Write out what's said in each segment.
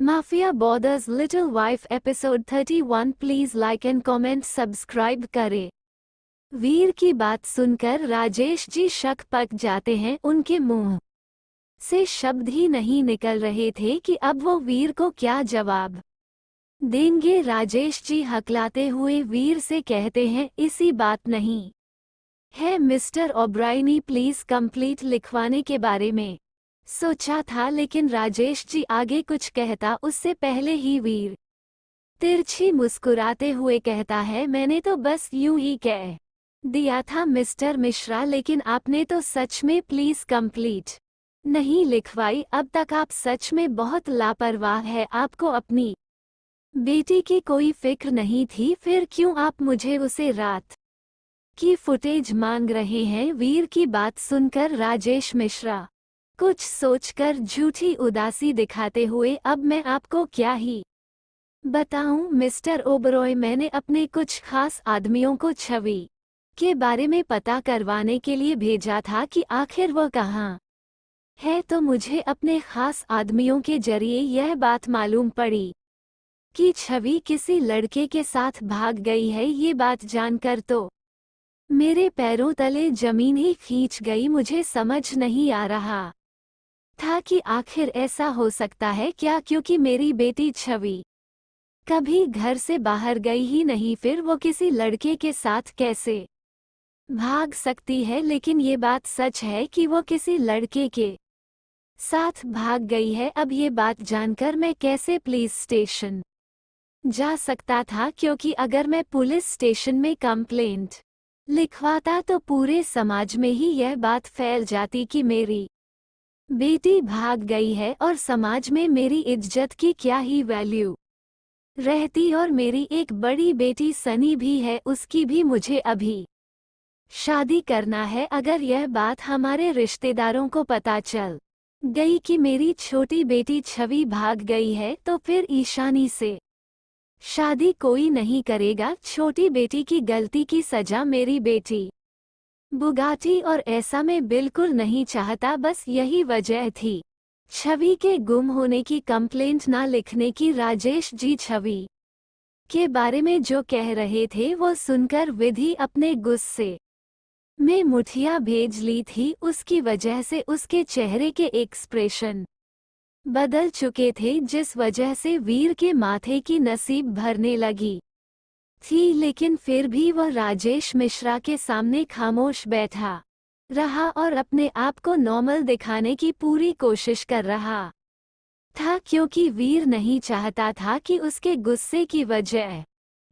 Mafia borders little wife episode 31। Please like and comment subscribe करें। वीर की बात सुनकर राजेश जी शक पक जाते हैं। उनके मुंह से शब्द ही नहीं निकल रहे थे कि अब वो वीर को क्या जवाब देंगे। राजेश जी हकलाते हुए वीर से कहते हैं, इसी बात नहीं है मिस्टर ओब्रायनी, प्लीज कंप्लीट लिखवाने के बारे में सोचा था, लेकिन राजेश जी आगे कुछ कहता उससे पहले ही वीर तिरछी मुस्कुराते हुए कहता है, मैंने तो बस यूं ही कह दिया था मिस्टर मिश्रा, लेकिन आपने तो सच में प्लीज कंप्लीट नहीं लिखवाई। अब तक आप सच में बहुत लापरवाह है। आपको अपनी बेटी की कोई फिक्र नहीं थी, फिर क्यों आप मुझे उसे रात की फुटेज मांग रहे हैं। वीर की बात सुनकर राजेश मिश्रा कुछ सोचकर झूठी उदासी दिखाते हुए, अब मैं आपको क्या ही बताऊं मिस्टर ओबरॉय, मैंने अपने कुछ खास आदमियों को छवि के बारे में पता करवाने के लिए भेजा था कि आखिर वो कहाँ है, तो मुझे अपने खास आदमियों के जरिए यह बात मालूम पड़ी कि छवि किसी लड़के के साथ भाग गई है। ये बात जानकर तो मेरे पैरों तले जमीन ही खींच गई। मुझे समझ नहीं आ रहा था कि आखिर ऐसा हो सकता है क्या, क्योंकि मेरी बेटी छवि कभी घर से बाहर गई ही नहीं, फिर वो किसी लड़के के साथ कैसे भाग सकती है। लेकिन ये बात सच है कि वो किसी लड़के के साथ भाग गई है। अब ये बात जानकर मैं कैसे पुलिस स्टेशन जा सकता था, क्योंकि अगर मैं पुलिस स्टेशन में कंप्लेंट लिखवाता तो पूरे समाज में ही यह बात फैल जाती कि मेरी बेटी भाग गई है, और समाज में मेरी इज्जत की क्या ही वैल्यू रहती। और मेरी एक बड़ी बेटी सनी भी है, उसकी भी मुझे अभी शादी करना है। अगर यह बात हमारे रिश्तेदारों को पता चल गई कि मेरी छोटी बेटी छवि भाग गई है, तो फिर ईशानी से शादी कोई नहीं करेगा। छोटी बेटी की गलती की सजा मेरी बेटी बुगाटी, और ऐसा मैं बिल्कुल नहीं चाहता। बस यही वजह थी छवि के गुम होने की कंप्लेंट ना लिखने की। राजेश जी छवि के बारे में जो कह रहे थे वो सुनकर विधि अपने गुस्से में मुठिया भेज ली थी। उसकी वजह से उसके चेहरे के एक्सप्रेशन बदल चुके थे, जिस वजह से वीर के माथे की नसीब भरने लगी थी। लेकिन फिर भी वह राजेश मिश्रा के सामने खामोश बैठा रहा और अपने आप को नॉर्मल दिखाने की पूरी कोशिश कर रहा था, क्योंकि वीर नहीं चाहता था कि उसके गुस्से की वजह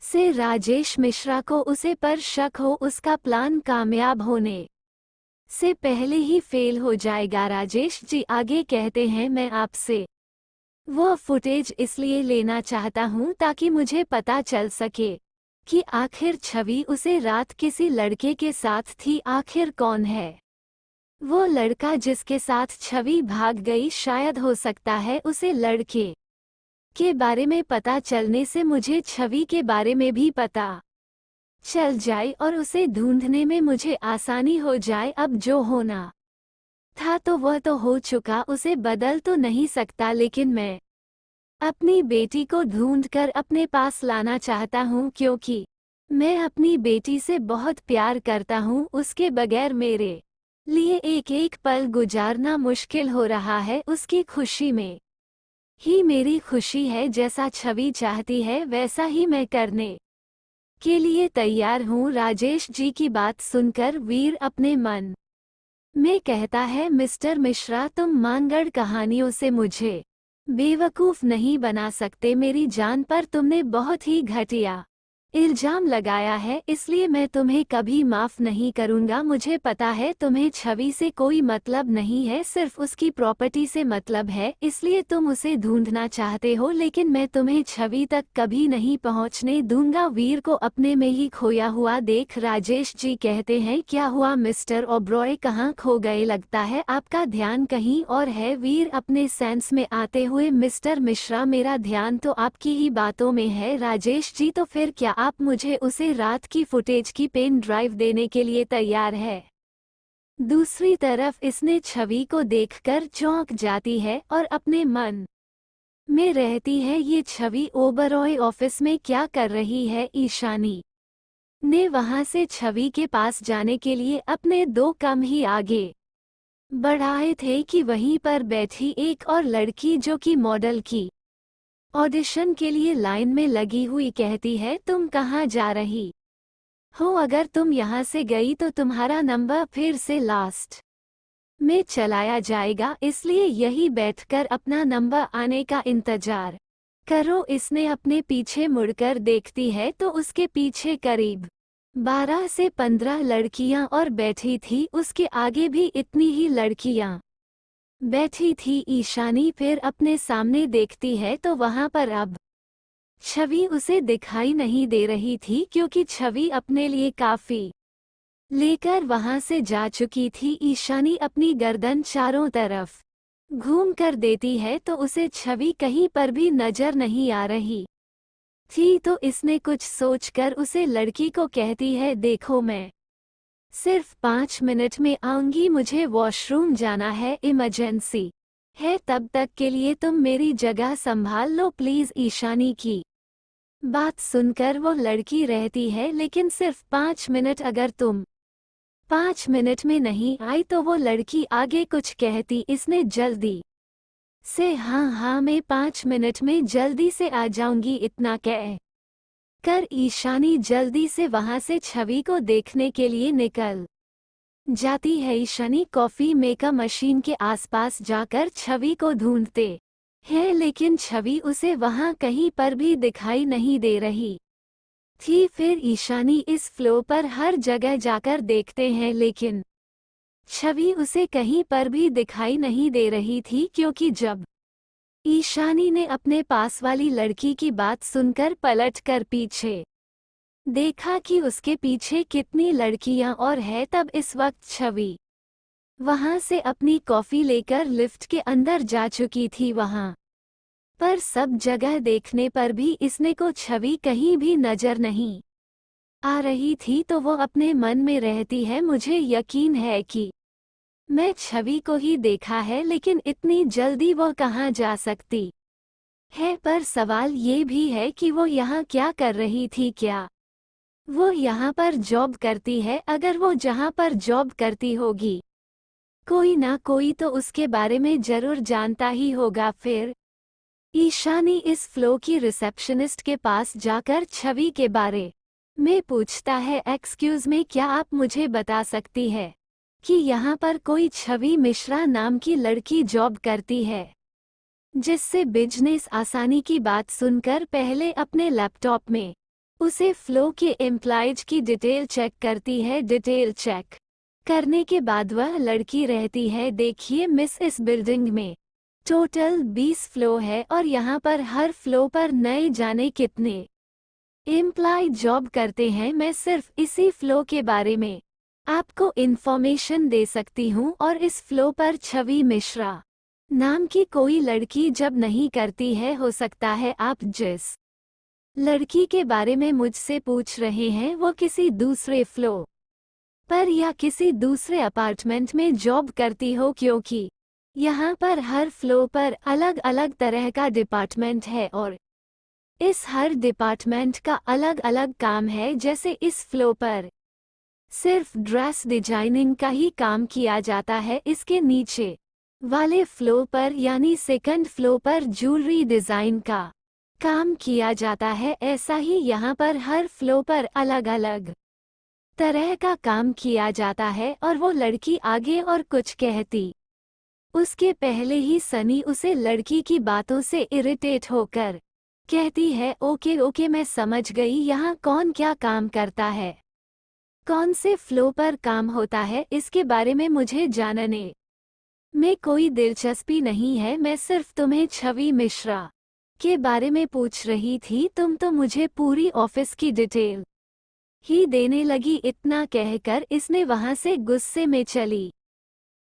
से राजेश मिश्रा को उसे पर शक हो। उसका प्लान कामयाब होने से पहले ही फेल हो जाएगा। राजेश जी आगे कहते हैं, मैं आपसे वो फुटेज इसलिए लेना चाहता हूं ताकि मुझे पता चल सके कि आखिर छवि उसे रात किसी लड़के के साथ थी। आखिर कौन है वो लड़का जिसके साथ छवि भाग गई। शायद हो सकता है उसे लड़के के बारे में पता चलने से मुझे छवि के बारे में भी पता चल जाए और उसे ढूंढने में मुझे आसानी हो जाए। अब जो होना था तो वह तो हो चुका, उसे बदल तो नहीं सकता, लेकिन मैं अपनी बेटी को ढूंढकर अपने पास लाना चाहता हूँ, क्योंकि मैं अपनी बेटी से बहुत प्यार करता हूँ। उसके बगैर मेरे लिए एक एक पल गुजारना मुश्किल हो रहा है। उसकी खुशी में ही मेरी खुशी है। जैसा छवि चाहती है वैसा ही मैं करने के लिए तैयार हूँ। राजेश जी की बात सुनकर वीर अपने मन में कहता है, मिस्टर मिश्रा, तुम मानगढ़ कहानियों से मुझे बेवकूफ नहीं बना सकते। मेरी जान पर तुमने बहुत ही घटिया इल्जाम लगाया है, इसलिए मैं तुम्हें कभी माफ नहीं करूंगा। मुझे पता है तुम्हें छवि से कोई मतलब नहीं है, सिर्फ उसकी प्रॉपर्टी से मतलब है, इसलिए तुम उसे ढूंढना चाहते हो, लेकिन मैं तुम्हें छवि तक कभी नहीं पहुंचने दूंगा। वीर को अपने में ही खोया हुआ देख राजेश जी कहते हैं, क्या हुआ मिस्टर ओब्रॉय, कहाँ खो गए? लगता है आपका ध्यान कहीं और है। वीर अपने सेंस में आते हुए, मिस्टर मिश्रा, मेरा ध्यान तो आपकी ही बातों में है। राजेश जी, तो फिर क्या आप मुझे उसे रात की फुटेज की पेन ड्राइव देने के लिए तैयार है? दूसरी तरफ इसने छवि को देखकर चौंक जाती है और अपने मन में रहती है ये छवि ओबरॉय ऑफिस में क्या कर रही है? ईशानी ने वहां से छवि के पास जाने के लिए अपने 2 कदम ही आगे बढ़ाए थे कि वहीं पर बैठी एक और लड़की जो कि मॉडल की ऑडिशन के लिए लाइन में लगी हुई कहती है, तुम कहाँ जा रही हो? अगर तुम यहाँ से गई तो तुम्हारा नंबर फिर से लास्ट में चलाया जाएगा, इसलिए यही बैठकर अपना नंबर आने का इंतजार करो। इसने अपने पीछे मुड़कर देखती है तो उसके पीछे करीब 12 से 15 लड़कियां और बैठी थी, उसके आगे भी इतनी ही लड़कियां बैठी थी। ईशानी फिर अपने सामने देखती है तो वहां पर अब छवि उसे दिखाई नहीं दे रही थी, क्योंकि छवि अपने लिए काफी लेकर वहां से जा चुकी थी। ईशानी अपनी गर्दन चारों तरफ घूम कर देती है तो उसे छवि कहीं पर भी नजर नहीं आ रही थी, तो इसने कुछ सोचकर उसे लड़की को कहती है, देखो मैं सिर्फ 5 मिनट में आऊंगी, मुझे वॉशरूम जाना है, इमरजेंसी है, तब तक के लिए तुम मेरी जगह संभाल लो प्लीज। ईशानी की बात सुनकर वो लड़की रहती है, लेकिन सिर्फ 5 मिनट, अगर तुम 5 मिनट में नहीं आई तो वो लड़की आगे कुछ कहती, इसने जल्दी से हाँ मैं 5 मिनट में जल्दी से आ जाऊंगी इतना कह कर ईशानी जल्दी से वहां से छवि को देखने के लिए निकल जाती है। ईशानी कॉफी मेकर मशीन के आसपास जाकर छवि को ढूंढते हैं, लेकिन छवि उसे वहां कहीं पर भी दिखाई नहीं दे रही थी। फिर ईशानी इस फ्लो पर हर जगह जाकर देखते हैं, लेकिन छवि उसे कहीं पर भी दिखाई नहीं दे रही थी, क्योंकि जब ईशानी ने अपने पास वाली लड़की की बात सुनकर पलटकर पीछे देखा कि उसके पीछे कितनी लड़कियां और है, तब इस वक्त छवि वहां से अपनी कॉफी लेकर लिफ्ट के अंदर जा चुकी थी। वहां पर सब जगह देखने पर भी इसने को छवि कहीं भी नजर नहीं आ रही थी, तो वो अपने मन में रहती है, मुझे यकीन है कि मैं छवि को ही देखा है, लेकिन इतनी जल्दी वो कहाँ जा सकती है? पर सवाल ये भी है कि वो यहाँ क्या कर रही थी? क्या वो यहाँ पर जॉब करती है? अगर वो जहाँ पर जॉब करती होगी, कोई ना कोई तो उसके बारे में जरूर जानता ही होगा। फिर ईशानी इस फ्लो की रिसेप्शनिस्ट के पास जाकर छवि के बारे में पूछता है, एक्सक्यूज मी, क्या आप मुझे बता सकती है कि यहाँ पर कोई छवि मिश्रा नाम की लड़की जॉब करती है? जिससे बिजनेस आसानी की बात सुनकर पहले अपने लैपटॉप में उसे फ्लो के एम्प्लॉयज की डिटेल चेक करती है। डिटेल चेक करने के बाद वह लड़की रहती है, देखिए मिस, इस बिल्डिंग में टोटल 20 फ्लो है और यहाँ पर हर फ्लो पर नए जाने कितने एम्प्लॉय जॉब करते हैं। मैं सिर्फ इसी फ्लो के बारे में आपको इन्फॉर्मेशन दे सकती हूँ, और इस फ्लो पर छवि मिश्रा नाम की कोई लड़की जब नहीं करती है। हो सकता है आप जिस लड़की के बारे में मुझसे पूछ रहे हैं वो किसी दूसरे फ्लो पर या किसी दूसरे अपार्टमेंट में जॉब करती हो, क्योंकि यहाँ पर हर फ्लो पर अलग अलग तरह का डिपार्टमेंट है और इस हर डिपार्टमेंट का अलग अलग काम है। जैसे इस फ्लो पर सिर्फ ड्रेस डिजाइनिंग का ही काम किया जाता है, इसके नीचे वाले फ्लो पर यानी सेकंड फ्लो पर ज्वेलरी डिजाइन का काम किया जाता है। ऐसा ही यहाँ पर हर फ्लो पर अलग अलग तरह का काम किया जाता है। और वो लड़की आगे और कुछ कहती उसके पहले ही सनी उसे लड़की की बातों से इरिटेट होकर कहती है, ओके ओके मैं समझ गई, यहाँ कौन क्या काम करता है, कौन से फ्लो पर काम होता है, इसके बारे में मुझे जानने में कोई दिलचस्पी नहीं है। मैं सिर्फ तुम्हें छवि मिश्रा के बारे में पूछ रही थी, तुम तो मुझे पूरी ऑफिस की डिटेल ही देने लगी। इतना कहकर इसने वहां से गुस्से में चली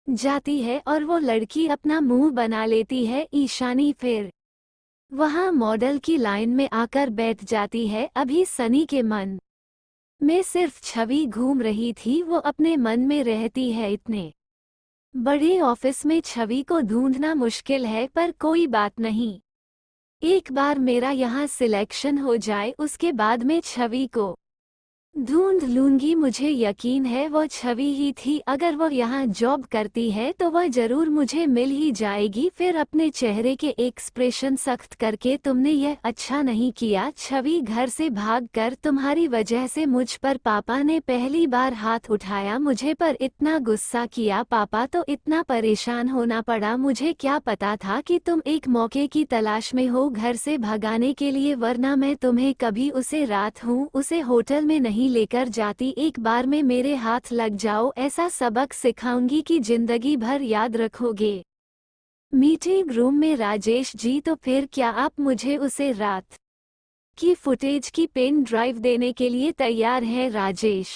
जाती है और वो लड़की अपना मुंह बना लेती है। ईशानी फिर वहां मॉडल की लाइन में आकर बैठ जाती है। अभी सनी के मन में सिर्फ छवि घूम रही थी, वो अपने मन में रहती है, इतने बड़े ऑफिस में छवि को ढूंढना मुश्किल है, पर कोई बात नहीं, एक बार मेरा यहाँ सिलेक्शन हो जाए उसके बाद मैं छवि को ढूंढ लूंगी। मुझे यकीन है वो छवि ही थी। अगर वो यहाँ जॉब करती है तो वह जरूर मुझे मिल ही जाएगी। फिर अपने चेहरे के एक्सप्रेशन सख्त करके, तुमने यह अच्छा नहीं किया छवि, घर से भागकर तुम्हारी वजह से मुझ पर पापा ने पहली बार हाथ उठाया। मुझे पर इतना गुस्सा किया पापा, तो इतना परेशान होना पड़ा। मुझे क्या पता था कि तुम एक मौके की तलाश में हो घर से भगाने के लिए, वरना मैं तुम्हें कभी उसे रात हूँ उसे होटल में नहीं लेकर जाती। एक बार में मेरे हाथ लग जाओ, ऐसा सबक सिखाऊंगी कि जिंदगी भर याद रखोगे। मीटिंग रूम में राजेश जी, तो फिर क्या आप मुझे उसे रात की फुटेज की पेन ड्राइव देने के लिए तैयार हैं? राजेश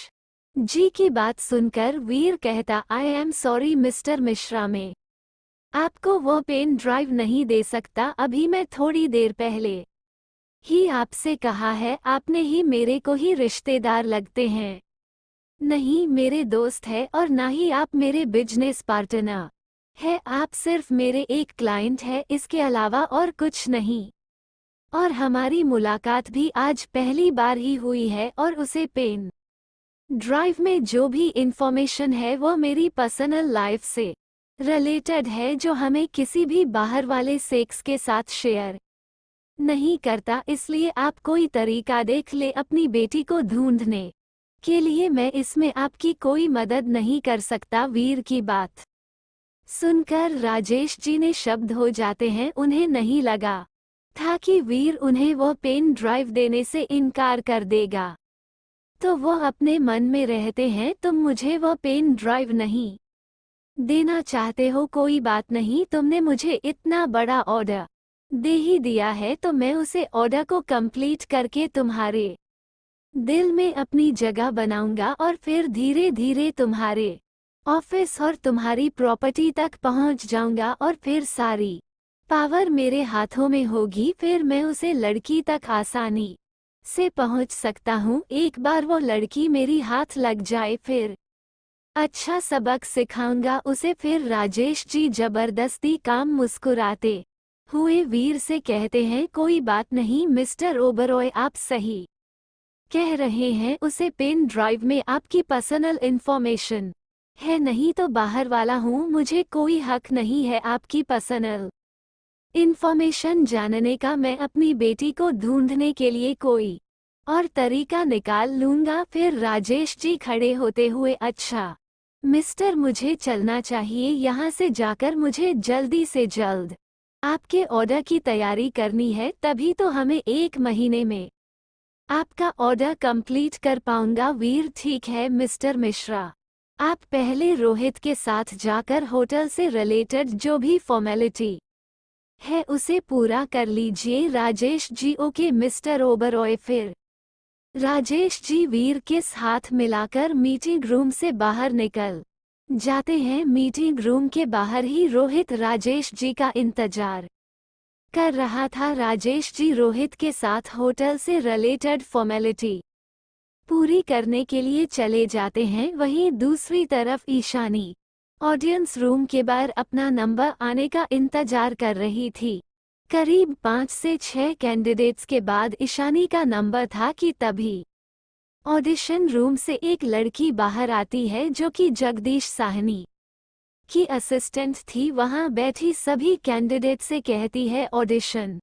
जी की बात सुनकर वीर कहता, I am sorry mister Mishra, में आपको वो पेन ड्राइव नहीं दे सकता। अभी मैं थोड़ी देर पहले ही आपसे कहा है, आपने ही मेरे को ही रिश्तेदार लगते हैं, नहीं मेरे दोस्त है और ना ही आप मेरे बिजनेस पार्टनर है। आप सिर्फ मेरे एक क्लाइंट है, इसके अलावा और कुछ नहीं। और हमारी मुलाकात भी आज पहली बार ही हुई है, और उसे पेन ड्राइव में जो भी इंफॉर्मेशन है वो मेरी पर्सनल लाइफ से रिलेटेड है, जो हमें किसी भी बाहर वाले सेक्स के साथ शेयर नहीं करता। इसलिए आप कोई तरीका देख ले अपनी बेटी को ढूंढने के लिए, मैं इसमें आपकी कोई मदद नहीं कर सकता। वीर की बात सुनकर राजेश जी ने शब्द हो जाते हैं। उन्हें नहीं लगा था कि वीर उन्हें वो पेन ड्राइव देने से इनकार कर देगा, तो वो अपने मन में रहते हैं, तुम मुझे वो पेन ड्राइव नहीं देना चाहते हो, कोई बात नहीं, तुमने मुझे इतना बड़ा ऑर्डर दे ही दिया है, तो मैं उसे ऑर्डर को कंप्लीट करके तुम्हारे दिल में अपनी जगह बनाऊंगा, और फिर धीरे धीरे तुम्हारे ऑफिस और तुम्हारी प्रॉपर्टी तक पहुंच जाऊंगा, और फिर सारी पावर मेरे हाथों में होगी। फिर मैं उसे लड़की तक आसानी से पहुंच सकता हूं। एक बार वो लड़की मेरी हाथ लग जाए, फिर अच्छा सबक सिखाऊंगा उसे। फिर राजेश जी जबरदस्ती काम मुस्कुराते हुए वीर से कहते हैं, कोई बात नहीं मिस्टर ओबरॉय, आप सही कह रहे हैं, उसे पेन ड्राइव में आपकी पर्सनल इंफॉर्मेशन है, नहीं तो बाहर वाला हूँ, मुझे कोई हक नहीं है आपकी पर्सनल इंफॉर्मेशन जानने का। मैं अपनी बेटी को ढूंढने के लिए कोई और तरीका निकाल लूंगा। फिर राजेश जी खड़े होते हुए, अच्छा मिस्टर, मुझे चलना चाहिए यहाँ से जाकर, मुझे जल्दी से जल्द आपके ऑर्डर की तैयारी करनी है, तभी तो हमें 1 महीने में आपका ऑर्डर कंप्लीट कर पाऊंगा। वीर, ठीक है मिस्टर मिश्रा, आप पहले रोहित के साथ जाकर होटल से रिलेटेड जो भी फॉर्मेलिटी है उसे पूरा कर लीजिए। Rajesh ji, okay mister Oberoi. फिर राजेश जी वीर के हाथ मिलाकर मीटिंग रूम से बाहर निकल जाते हैं। मीटिंग रूम के बाहर ही रोहित राजेश जी का इंतजार कर रहा था। राजेश जी रोहित के साथ होटल से रिलेटेड फॉर्मेलिटी पूरी करने के लिए चले जाते हैं। वहीं दूसरी तरफ ईशानी ऑडियंस रूम के बाहर अपना नंबर आने का इंतजार कर रही थी। करीब 5 से 6 कैंडिडेट्स के बाद ईशानी का नंबर था कि तभी ऑडिशन रूम से एक लड़की बाहर आती है, जो कि जगदीश साहनी की असिस्टेंट थी। वहां बैठी सभी कैंडिडेट से कहती है, ऑडिशन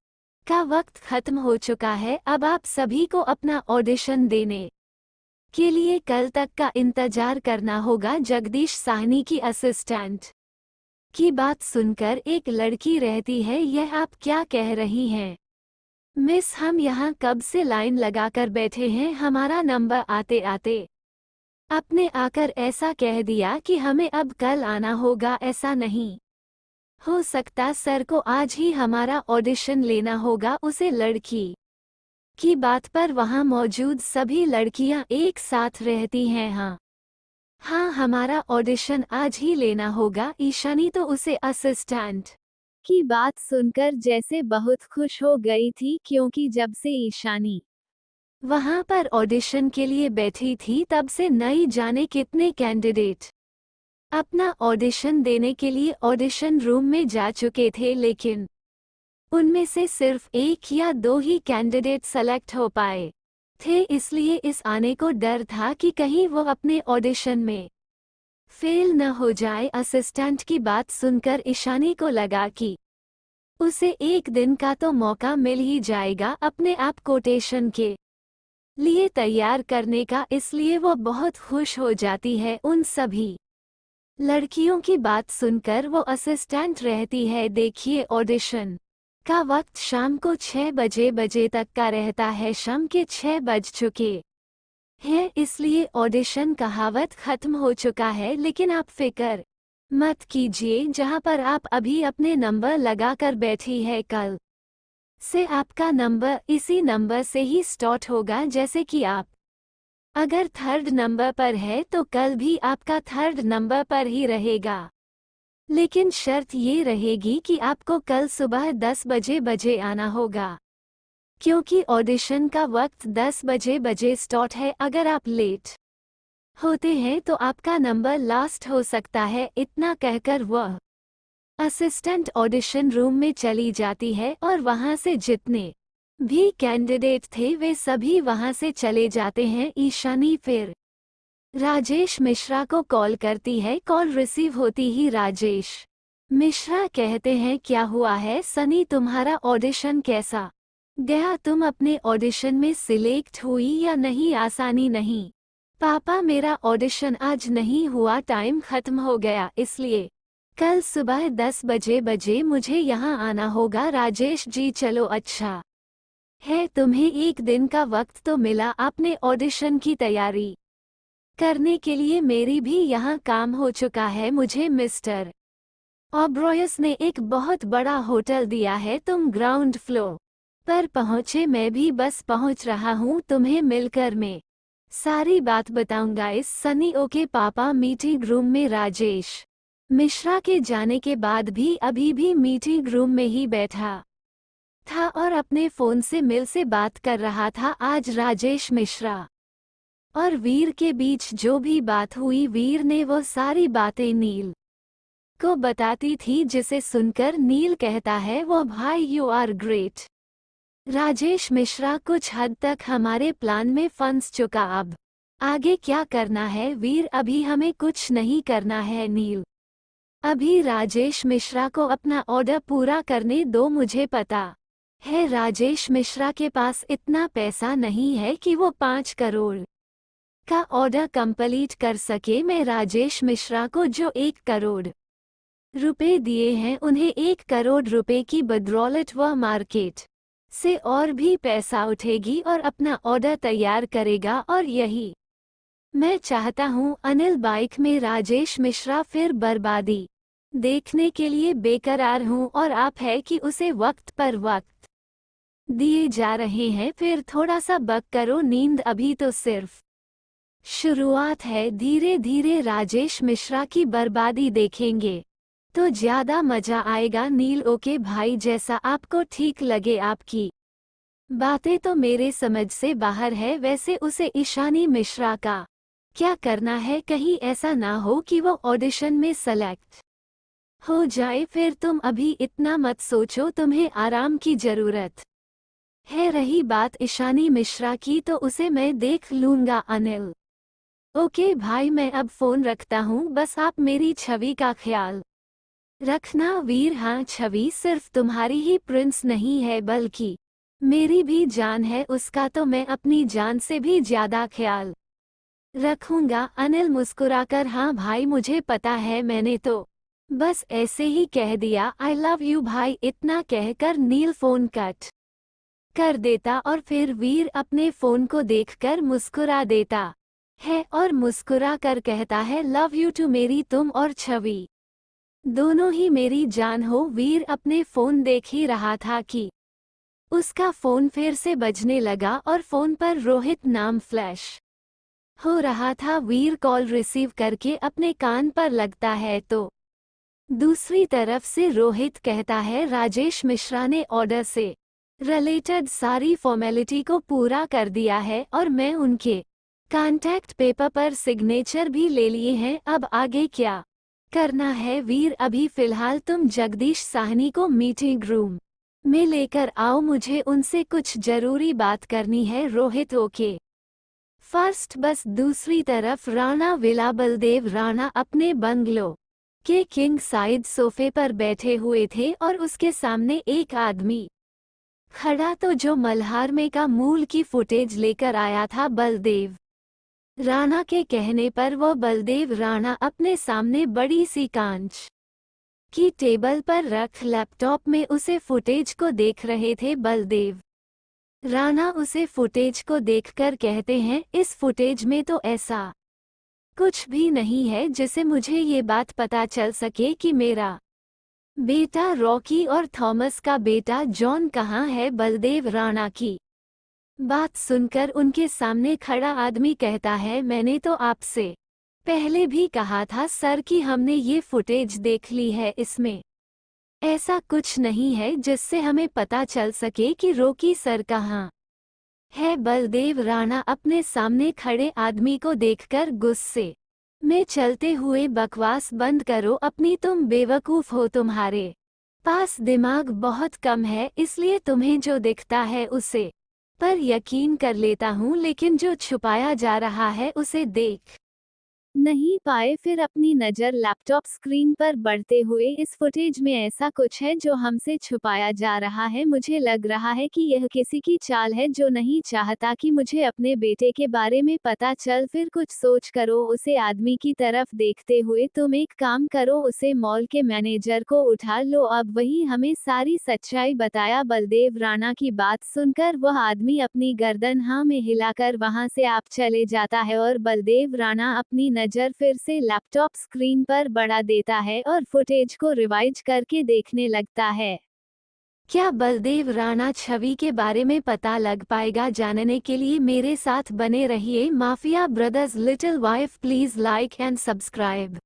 का वक्त खत्म हो चुका है, अब आप सभी को अपना ऑडिशन देने के लिए कल तक का इंतजार करना होगा। जगदीश साहनी की असिस्टेंट की बात सुनकर एक लड़की रहती है, यह आप क्या कह रही हैं मिस, हम यहाँ कब से लाइन लगाकर बैठे हैं, हमारा नंबर आते आते आपने आकर ऐसा कह दिया कि हमें अब कल आना होगा। ऐसा नहीं हो सकता, सर को आज ही हमारा ऑडिशन लेना होगा। उसे लड़की की बात पर वहां मौजूद सभी लड़कियां एक साथ रहती हैं। हाँ, हमारा ऑडिशन आज ही लेना होगा। ईशानी तो उसे असिस्टेंट की बात सुनकर जैसे बहुत खुश हो गई थी, क्योंकि जब से ईशानी वहां पर ऑडिशन के लिए बैठी थी, तब से नई जाने कितने कैंडिडेट अपना ऑडिशन देने के लिए ऑडिशन रूम में जा चुके थे, लेकिन उनमें से सिर्फ एक या दो ही कैंडिडेट सेलेक्ट हो पाए थे, इसलिए इस आने को डर था कि कहीं वो अपने ऑडिशन में फेल न हो जाए। असिस्टेंट की बात सुनकर ईशानी को लगा कि उसे एक दिन का तो मौका मिल ही जाएगा अपने आप कोटेशन के लिए तैयार करने का, इसलिए वो बहुत खुश हो जाती है। उन सभी लड़कियों की बात सुनकर वो असिस्टेंट रहती है। देखिए, ऑडिशन का वक्त शाम को 6 बजे तक का रहता है। शाम के 6 बज चुके हैं, इसलिए ऑडिशन कहावत खत्म हो चुका है। लेकिन आप फिक्र मत कीजिए, जहां पर आप अभी अपने नंबर लगाकर बैठी है, कल से आपका नंबर इसी नंबर से ही स्टार्ट होगा। जैसे कि आप अगर 3rd नंबर पर है तो कल भी आपका 3rd नंबर पर ही रहेगा। लेकिन शर्त ये रहेगी कि आपको कल सुबह 10 बजे आना होगा, क्योंकि ऑडिशन का वक्त 10 बजे स्टार्ट है। अगर आप लेट होते हैं तो आपका नंबर लास्ट हो सकता है। इतना कहकर वह असिस्टेंट ऑडिशन रूम में चली जाती है और वहां से जितने भी कैंडिडेट थे वे सभी वहां से चले जाते हैं। ईशानी फिर राजेश मिश्रा को कॉल करती है। कॉल रिसीव होती ही राजेश मिश्रा कहते हैं, क्या हुआ है सनी, तुम्हारा ऑडिशन कैसा गया? तुम अपने ऑडिशन में सिलेक्ट हुई या नहीं? आसानी नहीं पापा, मेरा ऑडिशन आज नहीं हुआ, टाइम खत्म हो गया, इसलिए कल सुबह 10 बजे मुझे यहाँ आना होगा। राजेश जी, चलो अच्छा है, तुम्हें एक दिन का वक्त तो मिला अपने ऑडिशन की तैयारी करने के लिए। मेरी भी यहाँ काम हो चुका है, मुझे मिस्टर ओब्रॉयस ने एक बहुत बड़ा होटल दिया है। तुम ग्राउंड फ्लोर पर पहुँचे, मैं भी बस पहुँच रहा हूँ, तुम्हें मिलकर मैं सारी बात बताऊंगा। इस सनी ओके पापा। मीटिंग रूम में राजेश मिश्रा के जाने के बाद भी अभी भी मीटिंग रूम में ही बैठा था और अपने फोन से मिल से बात कर रहा था। आज राजेश मिश्रा और वीर के बीच जो भी बात हुई, वीर ने वो सारी बातें नील को बताती थी, जिसे सुनकर नील कहता है, वो भाई you are great Rajesh Mishra, कुछ हद तक हमारे प्लान में फंस चुका, अब आगे क्या करना है? वीर, अभी हमें कुछ नहीं करना है नील, अभी राजेश मिश्रा को अपना ऑर्डर पूरा करने दो। मुझे पता है राजेश मिश्रा के पास इतना पैसा नहीं है कि वो 5 करोड़ का ऑर्डर कंप्लीट कर सके। मैं राजेश मिश्रा को जो 1 करोड़ रुपए दिए हैं, उन्हें 1 करोड़ रुपए की बदौलत वह मार्केट से और भी पैसा उठेगी और अपना ऑर्डर तैयार करेगा, और यही मैं चाहता हूँ। अनिल, बाइक में राजेश मिश्रा फिर बर्बादी देखने के लिए बेकरार हूँ, और आप है कि उसे वक्त पर वक्त दिए जा रहे हैं। फिर थोड़ा सा बक करो, नींद अभी तो सिर्फ शुरुआत है। धीरे धीरे राजेश मिश्रा की बर्बादी देखेंगे तो ज्यादा मजा आएगा। नील, ओके भाई, जैसा आपको ठीक लगे। आपकी बातें तो मेरे समझ से बाहर है। वैसे उसे ईशानी मिश्रा का क्या करना है? कहीं ऐसा ना हो कि वो ऑडिशन में सेलेक्ट हो जाए। फिर तुम अभी इतना मत सोचो, तुम्हें आराम की जरूरत है। रही बात ईशानी मिश्रा की, तो उसे मैं देख लूंगा। अनिल, ओके भाई, मैं अब फोन रखता हूँ, बस आप मेरी छवि का ख्याल रखना। वीर, हाँ, छवि सिर्फ तुम्हारी ही प्रिंस नहीं है बल्कि मेरी भी जान है, उसका तो मैं अपनी जान से भी ज्यादा ख्याल रखूंगा। अनिल मुस्कुराकर, हाँ भाई, मुझे पता है, मैंने तो बस ऐसे ही कह दिया। आई लव यू भाई। इतना कहकर नील फोन कट कर देता और फिर वीर अपने फोन को देखकर मुस्कुरा देता है और मुस्कुरा कर कहता है, लव यू टू मेरी तुम और छवि दोनों ही मेरी जान हो। वीर अपने फोन देख ही रहा था कि उसका फोन फिर से बजने लगा और फोन पर रोहित नाम फ्लैश हो रहा था। वीर कॉल रिसीव करके अपने कान पर लगता है तो दूसरी तरफ से रोहित कहता है, राजेश मिश्रा ने ऑर्डर से रिलेटेड सारी फॉर्मेलिटी को पूरा कर दिया है और मैं उनके कॉन्टैक्ट पेपर पर सिग्नेचर भी ले लिए हैं। अब आगे क्या करना है? वीर, अभी फिलहाल तुम जगदीश साहनी को मीटिंग रूम में लेकर आओ, मुझे उनसे कुछ जरूरी बात करनी है। Rohit okay first. बस दूसरी तरफ राणा विला बलदेव राणा अपने बंगलो के किंग साइड सोफे पर बैठे हुए थे और उसके सामने एक आदमी खड़ा तो जो मल्हार में का मूल की फुटेज लेकर आया था। बलदेव राणा के कहने पर वो बलदेव राणा अपने सामने बड़ी सी कांच की टेबल पर रख लैपटॉप में उसे फुटेज को देख रहे थे। बलदेव राणा उसे फुटेज को देखकर कहते हैं, इस फुटेज में तो ऐसा कुछ भी नहीं है जिसे मुझे ये बात पता चल सके कि मेरा बेटा रॉकी और थॉमस का बेटा जॉन कहाँ है। बलदेव राणा की बात सुनकर उनके सामने खड़ा आदमी कहता है, मैंने तो आपसे पहले भी कहा था सर कि हमने ये फुटेज देख ली है, इसमें ऐसा कुछ नहीं है जिससे हमें पता चल सके कि रॉकी सर कहाँ है। बलदेव राणा अपने सामने खड़े आदमी को देखकर गुस्से में चलते हुए, बकवास बंद करो अपनी, तुम बेवकूफ हो, तुम्हारे पास दिमाग बहुत कम है इसलिए तुम्हें जो दिखता है उसे पर यकीन कर लेता हूँ, लेकिन जो छुपाया जा रहा है उसे देख नहीं पाए। फिर अपनी नज़र लैपटॉप स्क्रीन पर बढ़ते हुए, इस फुटेज में ऐसा कुछ है जो हमसे छुपाया जा रहा है। मुझे लग रहा है कि यह किसी की चाल है जो नहीं चाहता कि मुझे अपने बेटे के बारे में पता चल। फिर कुछ सोच करो उसे आदमी की तरफ देखते हुए, तुम एक काम करो, उसे मॉल के मैनेजर को उठा लो, अब वही हमें सारी सच्चाई बताया। बलदेव राणा की बात सुनकर वह आदमी अपनी गर्दन हाँ में हिलाकर वहां से आप चले जाता है और बलदेव राणा अपनी नज़र फिर से लैपटॉप स्क्रीन पर बढ़ा देता है और फुटेज को रिवाइज करके देखने लगता है। क्या बलदेव राणा छवि के बारे में पता लग पाएगा? जानने के लिए मेरे साथ बने रहिए। Mafia brothers little wife, please like and subscribe.